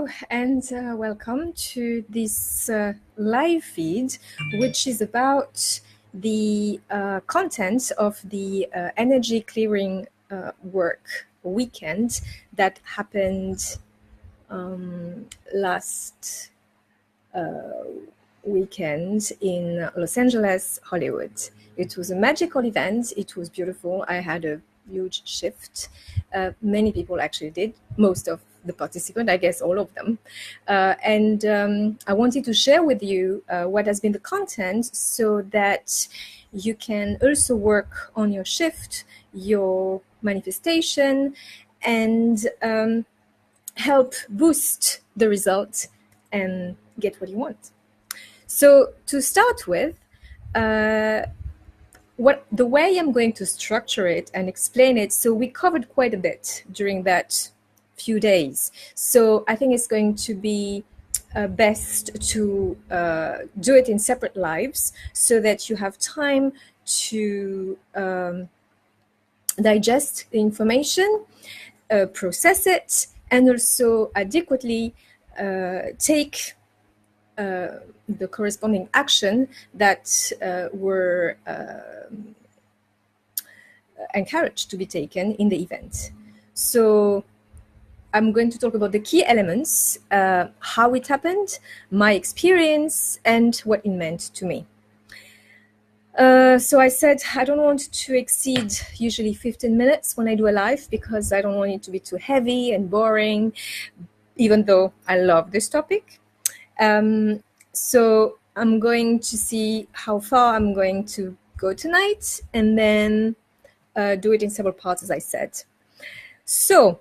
Hello and welcome to this live feed, which is about the content of the energy clearing work weekend that happened last weekend in Los Angeles, Hollywood. It was a magical event. It was beautiful. I had a huge shift. Many people actually did, most of the participants, I guess all of them. And I wanted to share with you what has been the content so that you can also work on your shift, your manifestation, and help boost the result and get what you want. So to start with, the way I'm going to structure it and explain it, so we covered quite a bit during that few days. So I think it's going to be best to do it in separate lives so that you have time to digest the information, process it, and also adequately take the corresponding action that were encouraged to be taken in the event. So I'm going to talk about the key elements, how it happened, my experience, and what it meant to me. So I said I don't want to exceed usually 15 minutes when I do a live because I don't want it to be too heavy and boring, even though I love this topic. So I'm going to see how far I'm going to go tonight and then do it in several parts, as I said. So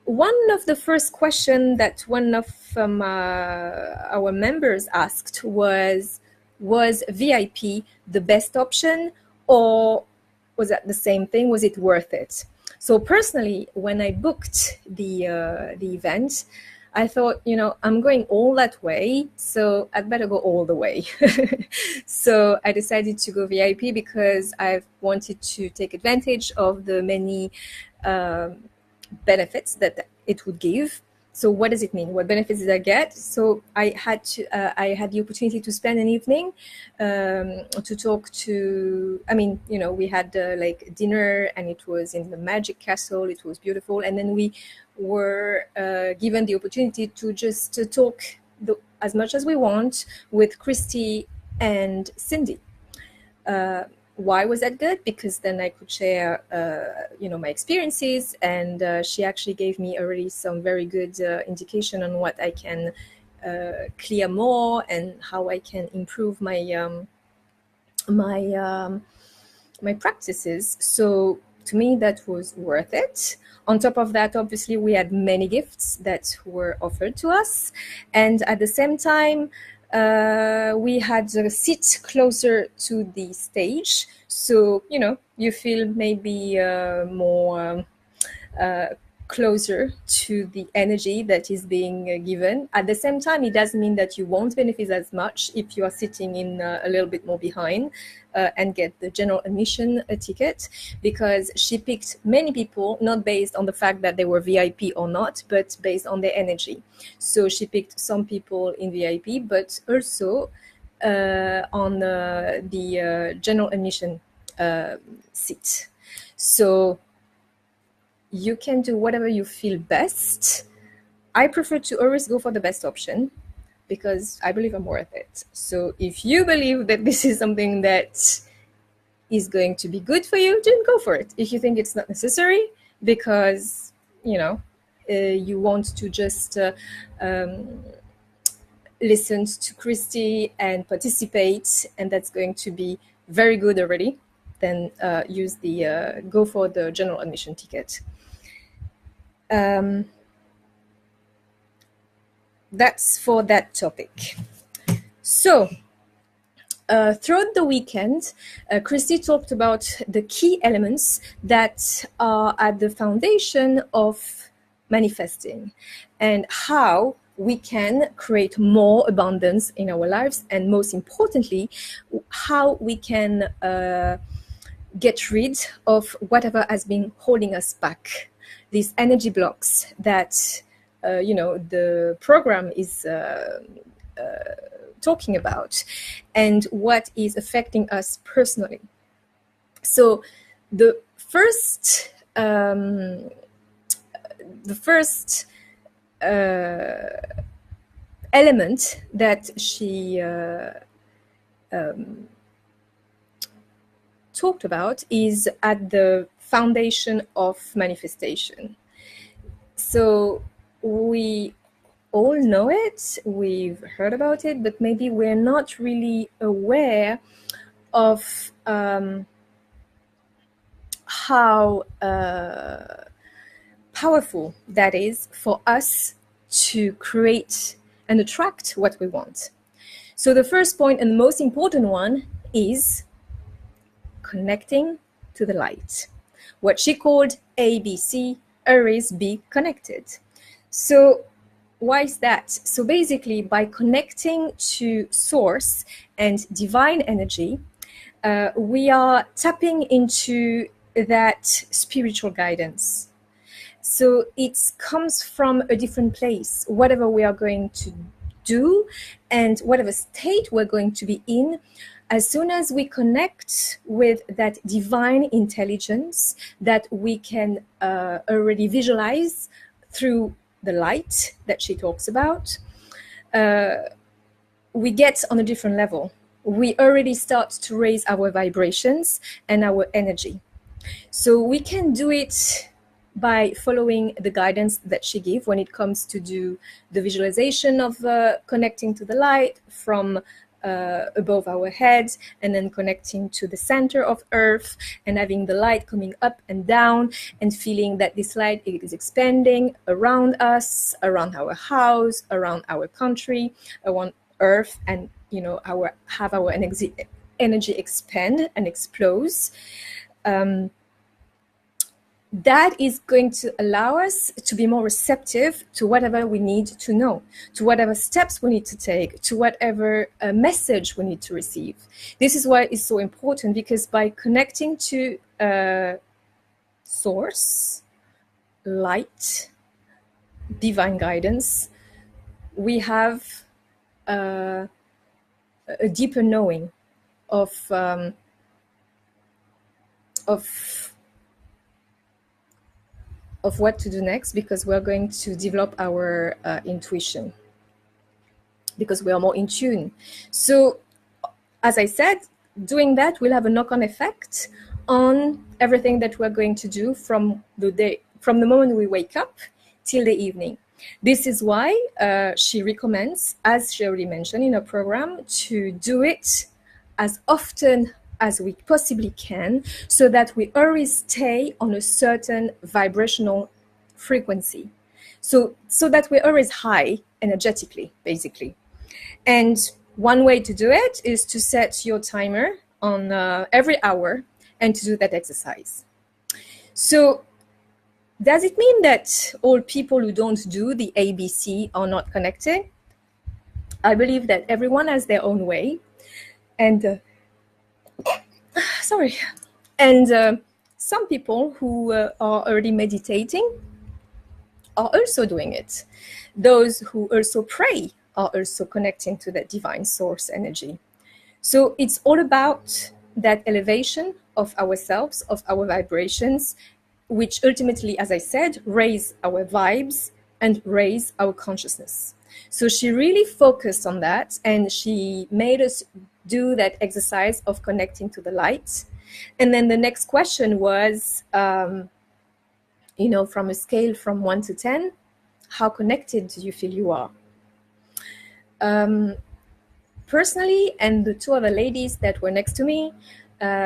one of the first questions that one of our members asked was VIP the best option, or was that the same thing? Was it worth it? So personally, when I booked the event, I thought, I'm going all that way, so I'd better go all the way. So I decided to go VIP because I wanted to take advantage of the many benefits that it would give. So what does it mean? What benefits did I get? So I had the opportunity to spend an evening to talk to, we had like dinner, and it was in the Magic Castle. It was beautiful. And then we were given the opportunity to just talk as much as we want with Christie and Cindy. Why was that good? Because then I could share, my experiences, and she actually gave me already some very good indication on what I can clear more and how I can improve my my practices. So to me, that was worth it. On top of that, obviously, we had many gifts that were offered to us, and at the same time, we had a seat closer to the stage, so you feel maybe more closer to the energy that is being given. At the same time, it doesn't mean that you won't benefit as much if you are sitting in a little bit more behind and get the general admission ticket, because she picked many people not based on the fact that they were VIP or not, but based on their energy. So she picked some people in VIP, but also on the general admission seat. So you can do whatever you feel best. I prefer to always go for the best option because I believe I'm worth it. So if you believe that this is something that is going to be good for you, then go for it. If you think it's not necessary because, you want to just listen to Christie and participate, and that's going to be very good already, then go for the general admission ticket. That's for that topic. So throughout the weekend, Christie talked about the key elements that are at the foundation of manifesting and how we can create more abundance in our lives, and most importantly, how we can get rid of whatever has been holding us back, these energy blocks that the program is talking about, and what is affecting us personally. So the first element that she talked about is at the foundation of manifestation. So we all know it, we've heard about it, but maybe we're not really aware of how powerful that is for us to create and attract what we want. So the first point, and the most important one, is connecting to the light. What she called ABC, always be connected. So why is that? So basically, by connecting to source and divine energy, we are tapping into that spiritual guidance. So it comes from a different place. Whatever we are going to do and whatever state we're going to be in, as soon as we connect with that divine intelligence that we can already visualize through the light that she talks about, we get on a different level. We already start to raise our vibrations and our energy. So we can do it by following the guidance that she gave when it comes to do the visualization of connecting to the light from above our heads, and then connecting to the center of Earth and having the light coming up and down and feeling that this light is expanding around us, around our house, around our country, around Earth, and have our energy expand and explode. That is going to allow us to be more receptive to whatever we need to know, to whatever steps we need to take, to whatever message we need to receive. This is why it's so important, because by connecting to source, light, divine guidance, we have a deeper knowing of what to do next, because we're going to develop our intuition, because we are more in tune. So, as I said, doing that will have a knock-on effect on everything that we're going to do from the moment we wake up till the evening. This is why she recommends, as she already mentioned in her program, to do it as often as we possibly can, so that we always stay on a certain vibrational frequency, so that we're always high energetically, basically. And one way to do it is to set your timer on every hour and to do that exercise. So does it mean that all people who don't do the ABC are not connected? I believe that everyone has their own way, and some people who are already meditating are also doing it. Those who also pray are also connecting to that divine source energy. So it's all about that elevation of ourselves, of our vibrations, which ultimately, as I said, raise our vibes and raise our consciousness. So she really focused on that, and she made us do that exercise of connecting to the light. And then the next question was, from a scale from 1 to 10, how connected do you feel you are? Personally, and the two other ladies that were next to me,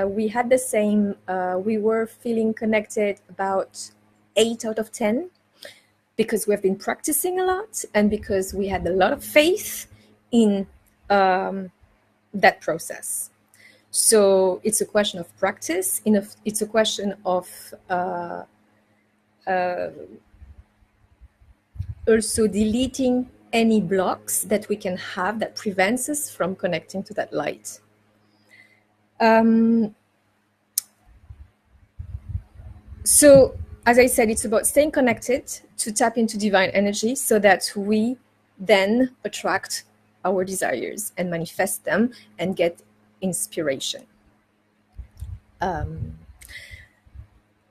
we had the same. We were feeling connected about 8 out of 10, because we've been practicing a lot and because we had a lot of faith in that process. So it's a question of practice. It's a question of also deleting any blocks that we can have that prevents us from connecting to that light. So, as I said, it's about staying connected to tap into divine energy so that we then attract our desires and manifest them and get inspiration.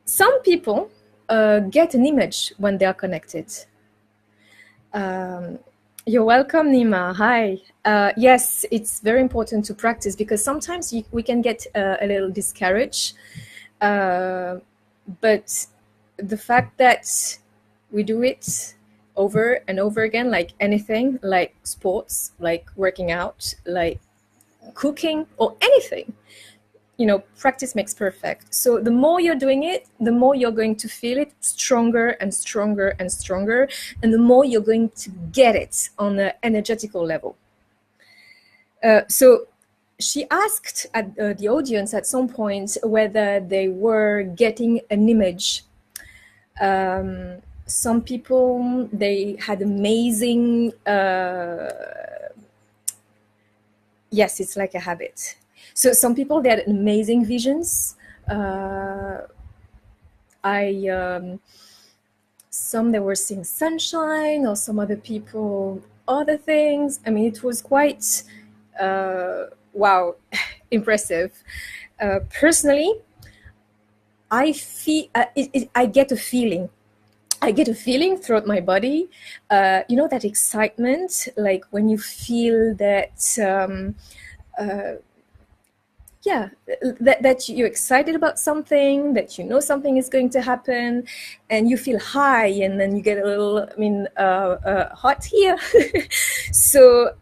Some people get an image when they are connected. You're welcome, Nima. Hi. Yes, it's very important to practice because sometimes we can get a little discouraged. But the fact that we do it over and over again, like anything, like sports, like working out, like cooking, or anything, practice makes perfect. So the more you're doing it, the more you're going to feel it stronger and stronger and stronger, and the more you're going to get it on an energetical level. So she asked at the audience at some point whether they were getting an image. Some people, they had amazing, yes, it's like a habit. So some people, they had amazing visions. Some they were seeing sunshine, or some other people other things. I mean, it was quite wow, impressive. Personally, I feel I get a feeling. I get a feeling throughout my body. That excitement, like when you feel that. That you're excited about something, that something is going to happen, and you feel high, and then you get a little, hot here. So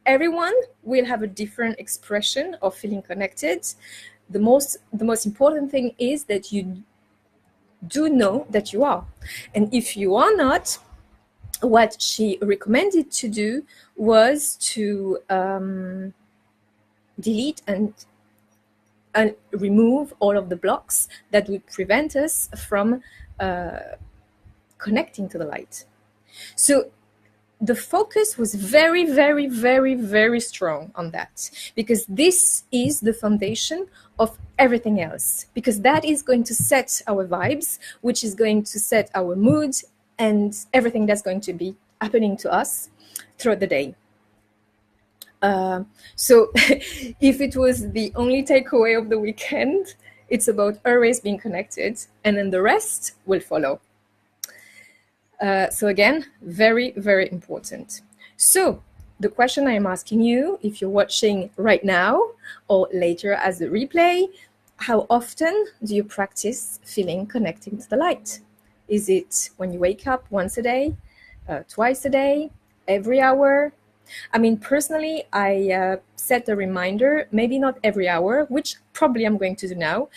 everyone will have a different expression of feeling connected. The most important thing is that you do know that you are, and if you are not, what she recommended to do was to delete and remove all of the blocks that would prevent us from connecting to the light. So the focus was very, very, very, very strong on that, because this is the foundation of everything else, because that is going to set our vibes, which is going to set our mood and everything that's going to be happening to us throughout the day. So if it was the only takeaway of the weekend, it's about always being connected, and then the rest will follow. So again, very, very important. So the question I am asking you, if you're watching right now or later as a replay, how often do you practice feeling connecting to the light? Is it when you wake up once a day, twice a day, every hour? I mean, personally, I set a reminder, maybe not every hour, which probably I'm going to do now.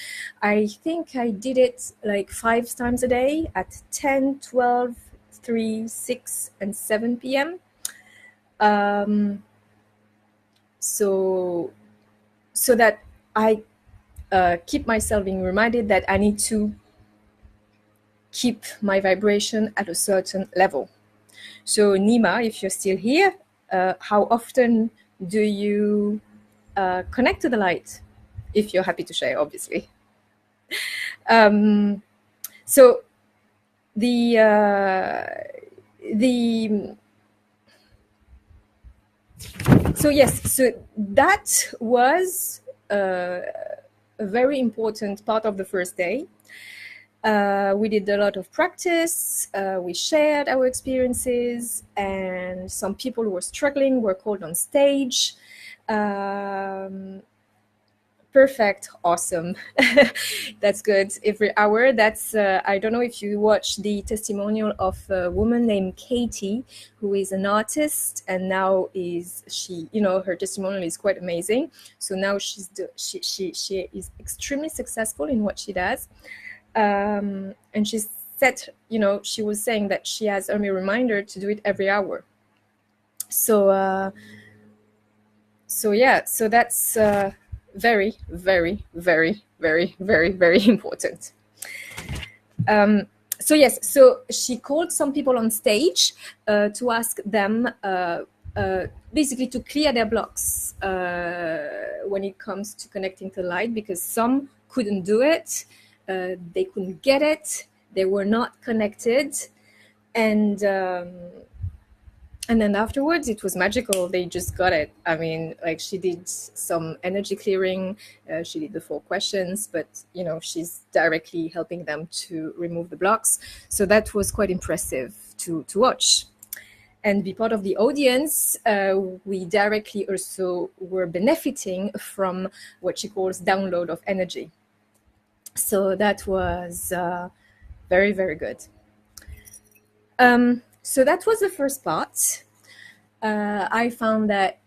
I think I did it like 5 times a day at 10, 12, 3, 6, and 7 p.m. So that I keep myself being reminded that I need to keep my vibration at a certain level. So Nima, if you're still here, how often do you connect to the light? If you're happy to share, obviously. So so that was a very important part of the first day. We did a lot of practice, we shared our experiences, and some people who were struggling were called on stage. Perfect, awesome. That's good. Every hour, that's, I don't know if you watched the testimonial of a woman named Katie, who is an artist, and now she, her testimonial is quite amazing. So now she is extremely successful in what she does. And she said, she was saying that she has a reminder to do it every hour. So that's very, very, very, very, very, very important. So she called some people on stage to ask them basically to clear their blocks when it comes to connecting to light, because some couldn't do it. they couldn't get it, they were not connected, and then afterwards it was magical. They just got it. I mean, like, she did some energy clearing, she did the 4 questions, but she's directly helping them to remove the blocks. So that was quite impressive to watch and be part of the audience. We directly also were benefiting from what she calls download of energy. So that was very, very good. So that was the first part. I found that,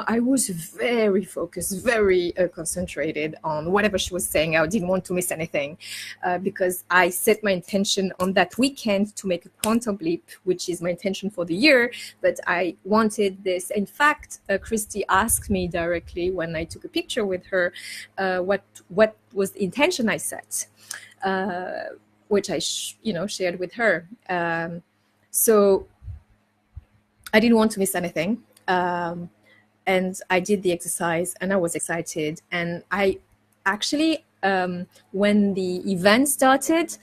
I was very focused, very concentrated on whatever she was saying. I didn't want to miss anything because I set my intention on that weekend to make a quantum leap, which is my intention for the year. But I wanted this. In fact, Christie asked me directly when I took a picture with her, what was the intention I set, which I shared with her. So I didn't want to miss anything. And I did the exercise and I was excited. And I actually, when the event started,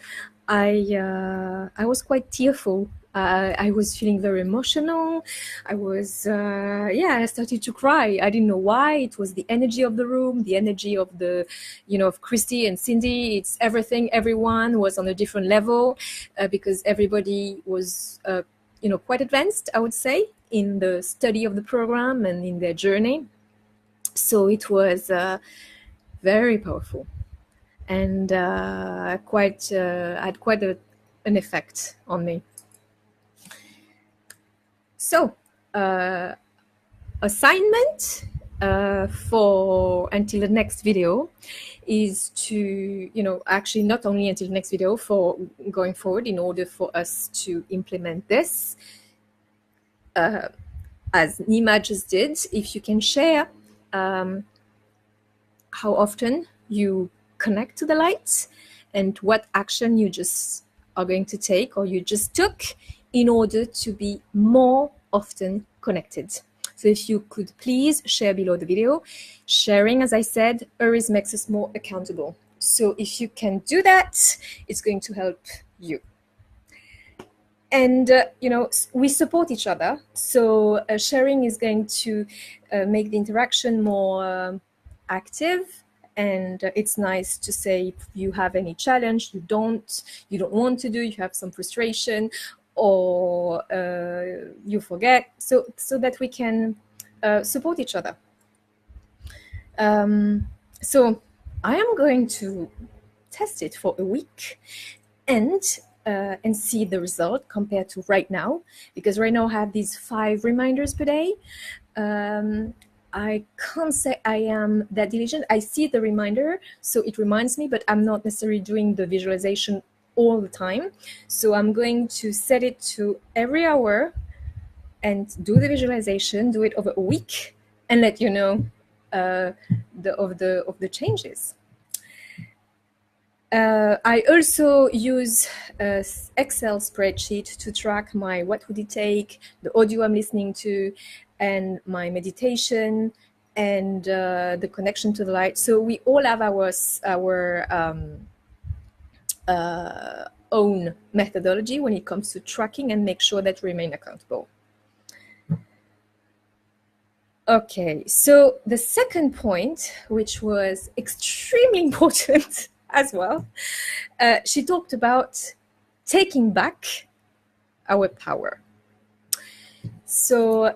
I was quite tearful. I was feeling very emotional. I was, I started to cry. I didn't know why. It was the energy of the room, the energy of of Christie and Cindy. It's everything. Everyone was on a different level because everybody was, quite advanced, I would say, in the study of the program and in their journey. So it was very powerful and had quite an effect on me. So assignment for until the next video is to, actually not only until the next video, for going forward, in order for us to implement this, as Nima just did, if you can share how often you connect to the light and what action you just are going to take or you just took in order to be more often connected. So if you could please share below the video. Sharing, as I said, always makes us more accountable. So if you can do that, it's going to help you. And, we support each other. So sharing is going to make the interaction more active. And it's nice to say if you have any challenge, you don't want to do, you have some frustration, or you forget, so that we can support each other. So I am going to test it for a week and see the result compared to right now, because right now I have these 5 reminders per day. I can't say I am that diligent. I see the reminder, so it reminds me, but I'm not necessarily doing the visualization all the time. So I'm going to set it to every hour and do the visualization, do it over a week, and let you know of the changes. I also use an Excel spreadsheet to track my what would it take, the audio I'm listening to, and my meditation, and the connection to the light. So we all have our own methodology when it comes to tracking and make sure that we remain accountable. Okay, so the second point, which was extremely important as well, she talked about taking back our power. So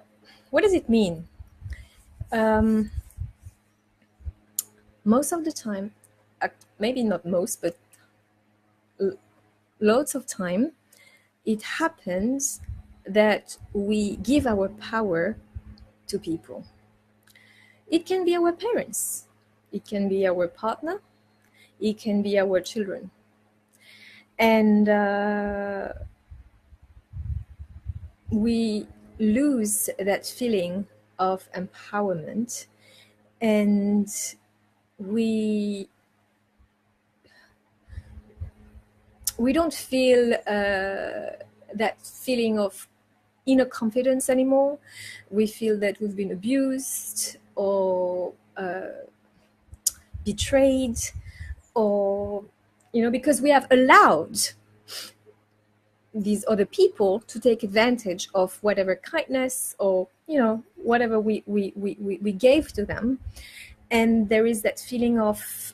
what does it mean? Most of the time, maybe not most, but lots of time, it happens that we give our power to people. It can be our parents, it can be our partner, it can be our children. And we lose that feeling of empowerment, and we don't feel that feeling of inner confidence anymore. We feel that we've been abused or betrayed, or, because we have allowed these other people to take advantage of whatever kindness or, whatever we gave to them. And there is that feeling of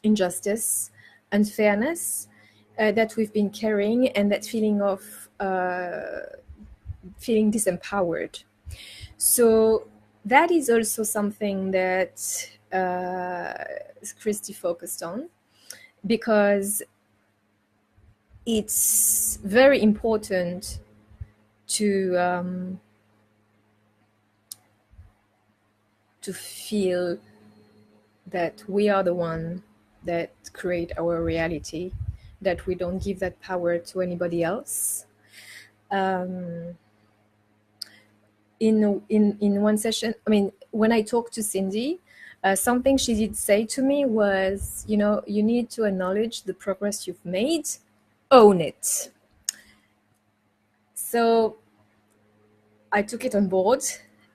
injustice, unfairness, that we've been carrying, and that feeling of feeling disempowered. So that is also something that Christie focused on, because it's very important to feel that we are the one that create our reality, that we don't give that power to anybody else. In one session, when I talked to Cindy, something she did say to me was, you need to acknowledge the progress you've made, own it. So I took it on board,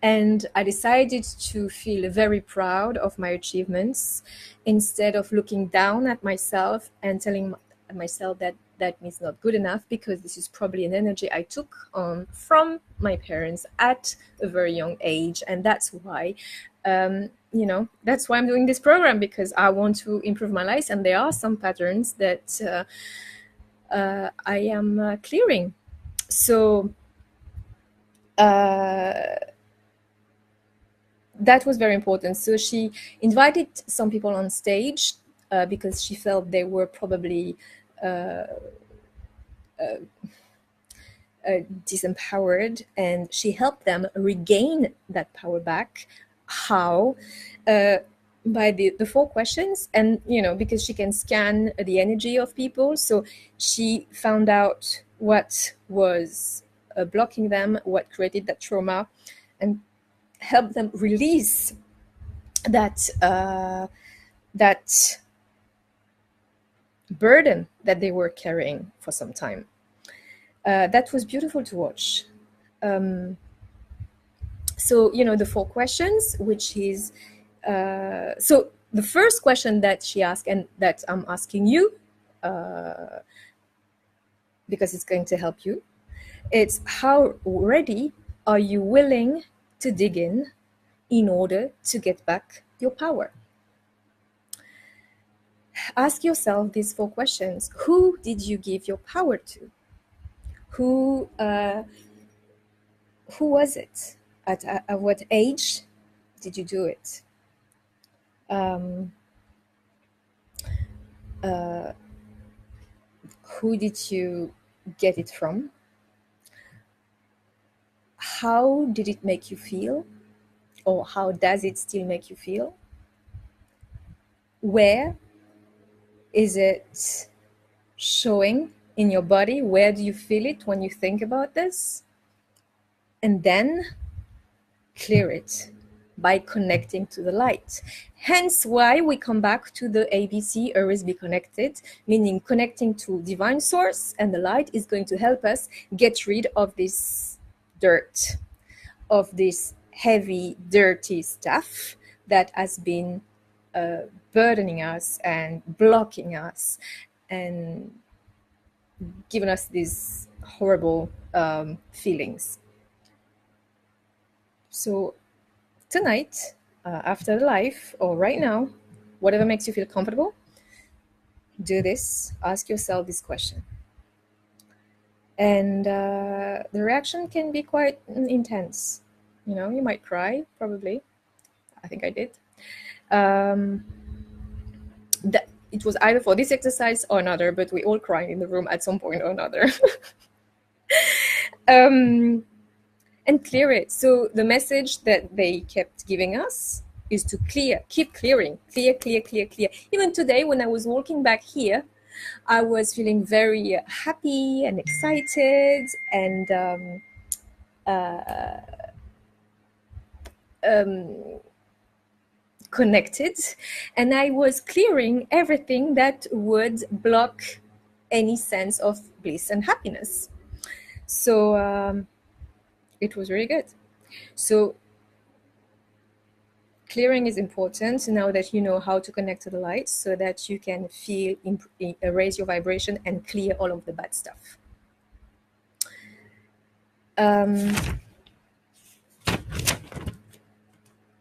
and I decided to feel very proud of my achievements instead of looking down at myself and telling myself that means not good enough, because this is probably an energy I took on from my parents at a very young age. And that's why, that's why I'm doing this program, because I want to improve my life. And there are some patterns that I am clearing. So that was very important. So she invited some people on stage because she felt they were probably disempowered, and she helped them regain that power back. How? By the 4 questions. And because she can scan the energy of people, so she found out what was blocking them, what created that trauma, and help them release that that burden that they were carrying for some time. That was beautiful to watch. So the 4 questions, which is so the first question that she asked, and that I'm asking you because it's going to help you, it's how ready are you willing to dig in order to get back your power? Ask yourself these 4 questions. Who did you give your power to? Who was it? At what age did you do it? Who did you get it from? How did it make you feel? Or how does it still make you feel? Where is it showing in your body? Where do you feel it when you think about this? And then clear it by connecting to the light. Hence why we come back to the ABC, always be connected, meaning connecting to divine source, and the light is going to help us get rid of this dirt, of this heavy, dirty stuff that has been burdening us and blocking us and giving us these horrible feelings. So tonight, after the live, or right now, whatever makes you feel comfortable, do this. Ask yourself this question. And the reaction can be quite intense. You might cry, probably. I think I did. It was either for this exercise or another, but we all cried in the room at some point or another. And clear it. So the message that they kept giving us is to keep clearing, clear. Even today, when I was walking back here, I was feeling very happy and excited and connected, and I was clearing everything that would block any sense of bliss and happiness. So it was really good. So clearing is important now that you know how to connect to the light, so that you can feel, raise your vibration and clear all of the bad stuff.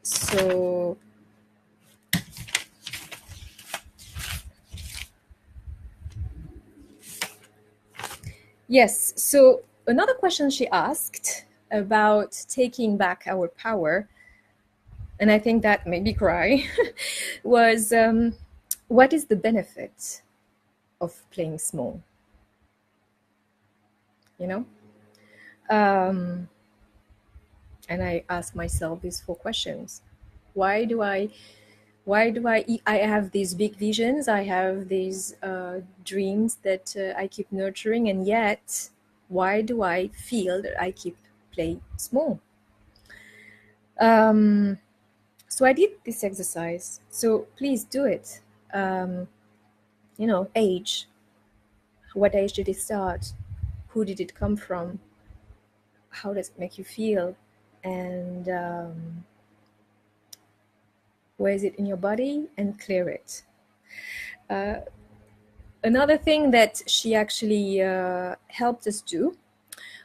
So yes, so another question she asked about taking back our power, and I think that made me cry, was what is the benefit of playing small? You know? And I ask myself these 4 questions. Why do I have these big visions, I have these dreams that I keep nurturing, and yet why do I feel that I keep playing small? So I did this exercise, so please do it. Age, what age did it start, who did it come from, how does it make you feel, and where is it in your body, and clear it. Another thing that she actually helped us do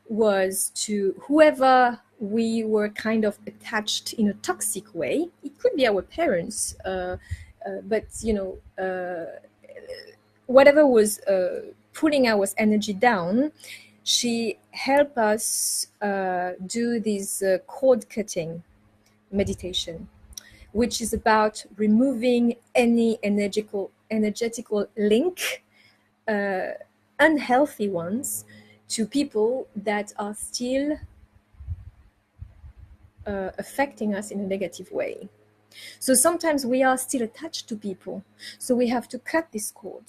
was to whoever we were kind of attached in a toxic way. It could be our parents, but whatever was pulling our energy down, she helped us do this cord cutting meditation, which is about removing any energetical link, unhealthy ones, to people that are still affecting us in a negative way. So sometimes we are still attached to people, so we have to cut this cord.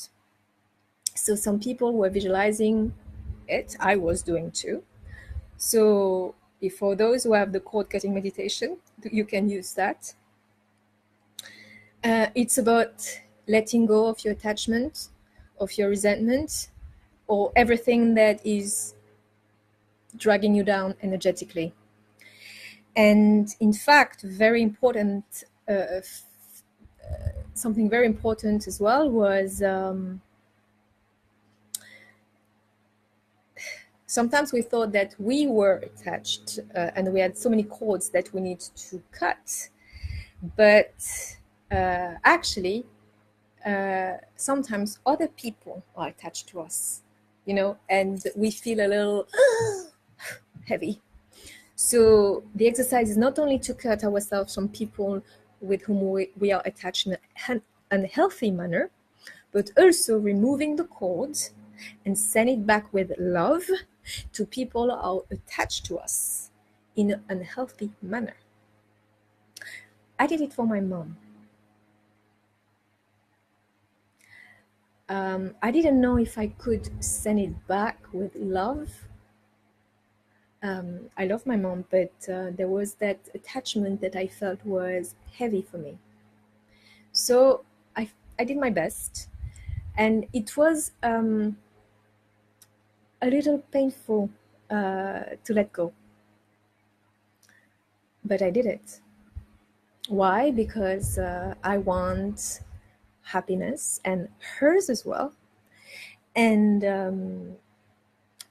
So some people were visualizing it, I was doing too. So if for those who have the cord cutting meditation, you can use that. It's about letting go of your attachment, of your resentment, or everything that is dragging you down energetically. And in fact, very important, something very important as well was sometimes we thought that we were attached and we had so many cords that we need to cut. But actually, sometimes other people are attached to us, and we feel a little heavy. So the exercise is not only to cut ourselves from people with whom we are attached in an unhealthy manner, but also removing the cords and send it back with love to people who are attached to us in an unhealthy manner. I did it for my mom. I didn't know if I could send it back with love. I love my mom, but there was that attachment that I felt was heavy for me. So I did my best, and it was a little painful to let go. But I did it. Why? Because I want happiness, and hers as well. And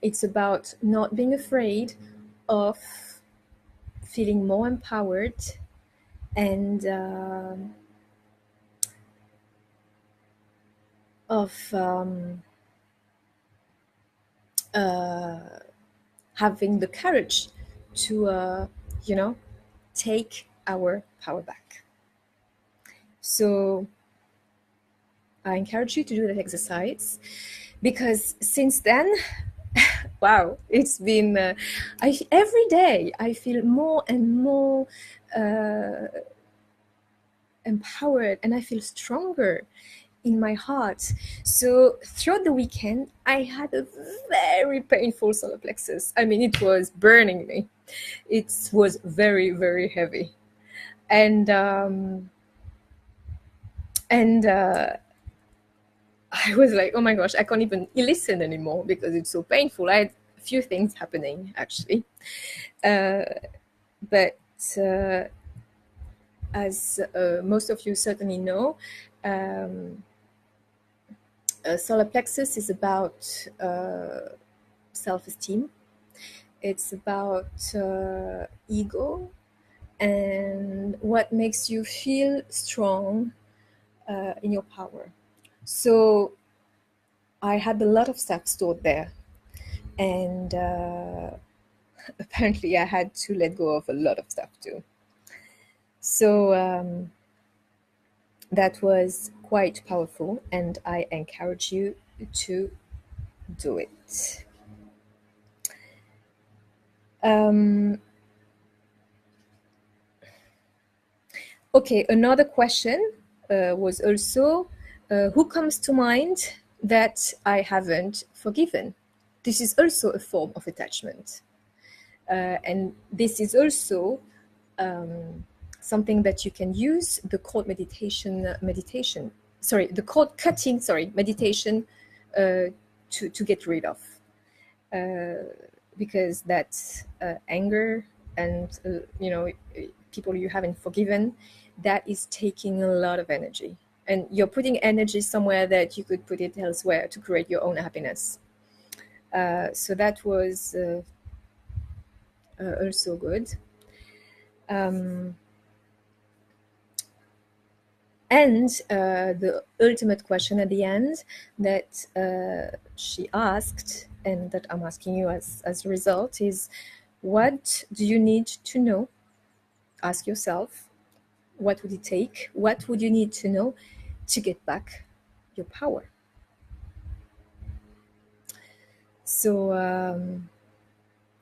it's about not being afraid of feeling more empowered and of having the courage to, take our power back. So I encourage you to do that exercise, because since then, wow, it's been every day I feel more and more empowered, and I feel stronger in my heart. So throughout the weekend, I had a very painful solar plexus. I mean, it was burning me. It was very, very heavy. And I was like, oh my gosh, I can't even listen anymore because it's so painful. I had a few things happening, actually. But as most of you certainly know, solar plexus is about self-esteem. It's about ego and what makes you feel strong in your power. So I had a lot of stuff stored there, and apparently I had to let go of a lot of stuff too. So that was quite powerful, and I encourage you to do it. Okay, another question was also, who comes to mind that I haven't forgiven? This is also a form of attachment. And this is also something that you can use the cord meditation, the cord cutting, meditation to get rid of. Because that anger and, people you haven't forgiven, that is taking a lot of energy. And you're putting energy somewhere that you could put it elsewhere to create your own happiness. So that was also good. And the ultimate question at the end that she asked, and that I'm asking you as a result, is, what do you need to know? Ask yourself, what would it take? What would you need to know to get back your power? So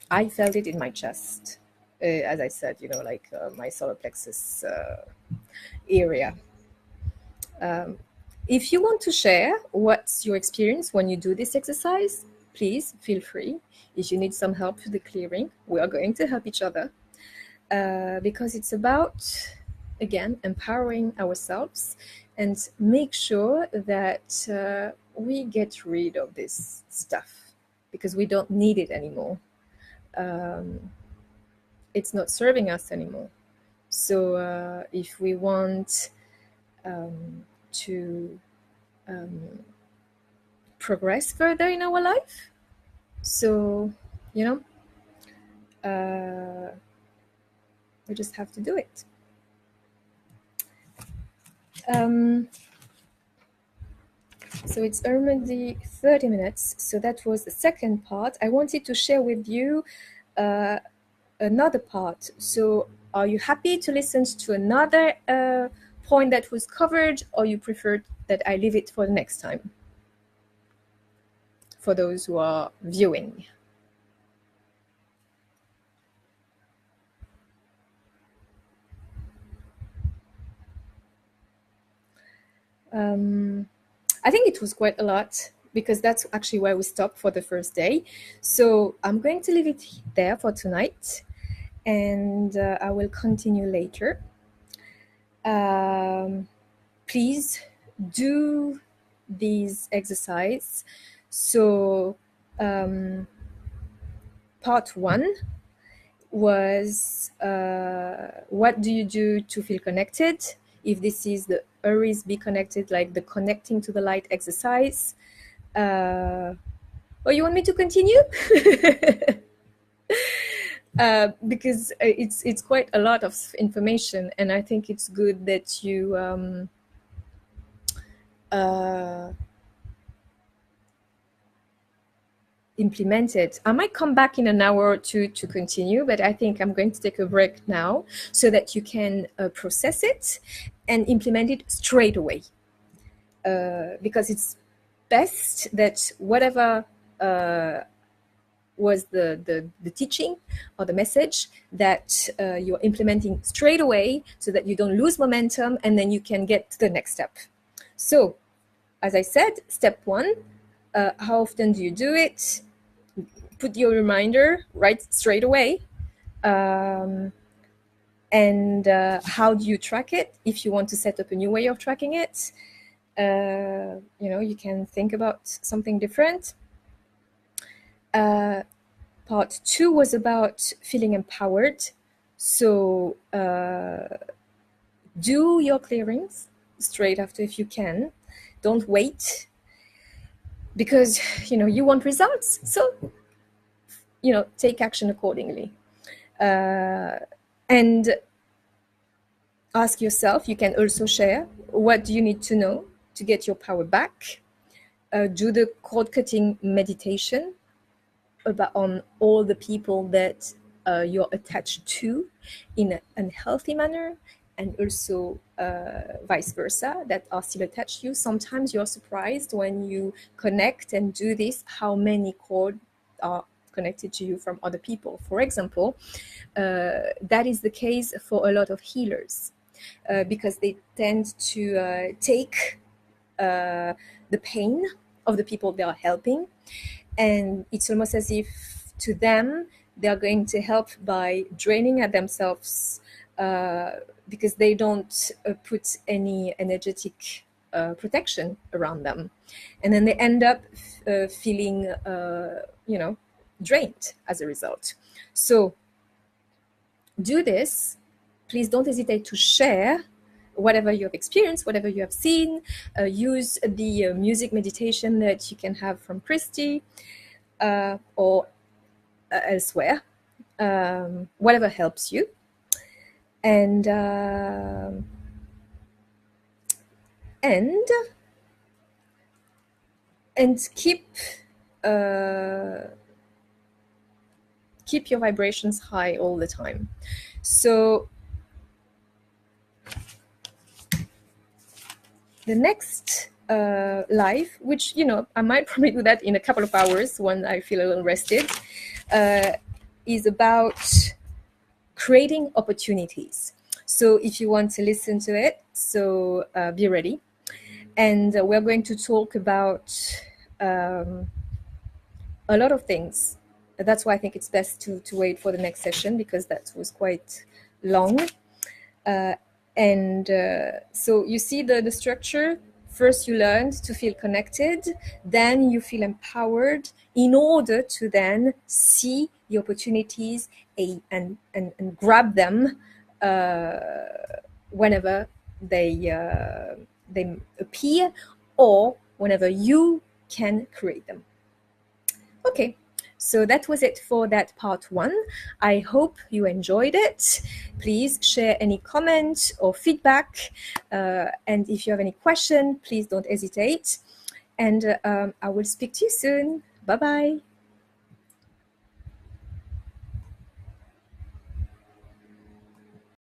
I felt it in my chest. As I said, my solar plexus area. If you want to share what's your experience when you do this exercise, please feel free. If you need some help with the clearing, we are going to help each other, because it's about, again, empowering ourselves and make sure that we get rid of this stuff because we don't need it anymore. It's not serving us anymore. So if we want to progress further in our life, so we just have to do it. So it's already 30 minutes. So that was the second part. I wanted to share with you another part. So are you happy to listen to another point that was covered, or you prefer that I leave it for the next time? For those who are viewing. I think it was quite a lot, because that's actually where we stopped for the first day. So I'm going to leave it there for tonight, and I will continue later. Please do these exercises. So part 1 was what do you do to feel connected? If this is the always be connected, like the connecting to the light exercise. Oh, you want me to continue? Because it's quite a lot of information, and I think it's good that you implement it. I might come back in an hour or two to continue, but I think I'm going to take a break now so that you can process it and implement it straight away. Because it's best that whatever was the teaching or the message, that you're implementing straight away so that you don't lose momentum, and then you can get to the next step. So, as I said, step 1, how often do you do it? Put your reminder right straight away. And how do you track it? If you want to set up a new way of tracking it, you can think about something different. Part 2 was about feeling empowered. So Do your clearings straight after if you can. Don't wait, because you want results. So take action accordingly. And ask yourself, you can also share, what do you need to know to get your power back? Do the cord cutting meditation on all the people that you're attached to in an unhealthy manner, and also vice versa, that are still attached to you. Sometimes you're surprised when you connect and do this, how many cords are connected to you from other people. For example, that is the case for a lot of healers, because they tend to take the pain of the people they are helping, and it's almost as if to them they are going to help by draining at themselves, because they don't put any energetic protection around them, and then they end up feeling drained as a result. So do this. Please don't hesitate to share whatever you have experienced, whatever you have seen. Use the music meditation that you can have from Christie, or elsewhere, whatever helps you. And keep your vibrations high all the time. So the next live, which I might probably do that in a couple of hours when I feel a little rested, is about creating opportunities. So if you want to listen to it, so be ready. And we're going to talk about a lot of things. That's why I think it's best to wait for the next session, because that was quite long. So you see the structure. First, you learned to feel connected. Then you feel empowered in order to then see the opportunities and grab them whenever they appear, or whenever you can create them. Okay. So that was it for that part 1. I hope you enjoyed it. Please share any comment or feedback. And if you have any question, please don't hesitate. And I will speak to you soon. Bye-bye.